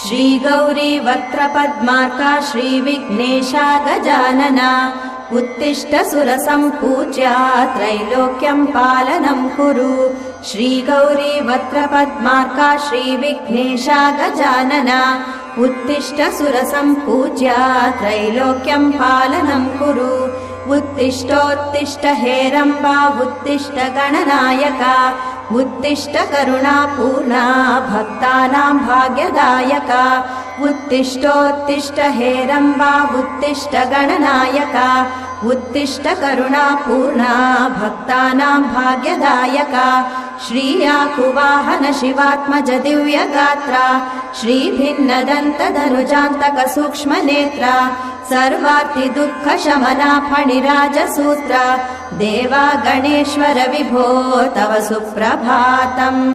श्रीगौरी वक्त्रपद्मार्का श्रीविघ्नेशा गजानना उत्तिष्ठ सुरसम्पूज्या त्रैलोक्यं पालनं कुरु। श्रीगौरी वक्त्रपद्मार्का श्रीविघ्नेशा गजानना उत्तिष्ठ सुरसम्पूज्या त्रैलोक्यं पालनं कुरु। उत्तिष्ठोत्तिष्ठ हेरम्बा उत्तिष्ठ गणनायका उत्तिष्ठ करुणापूर्णा भक्तानां भाग्यदायका। उत्तिष्ठोत्तिष्ठ हेरम्बा उत्तिष्ठ गणनायका उत्तिष्ठ करुणापूर्णा भक्तानां भाग्यदायका। श्रीयाकुवाहन शिवात्मज दिव्यगात्रा श्रीभिन्नदन्तधनुजान्तक सूक्ष्मनेत्रा सर्वार्ति दुःखशमना फणिराजसूत्रा देवा गणेश्वर विभो तव सुप्रभातम्।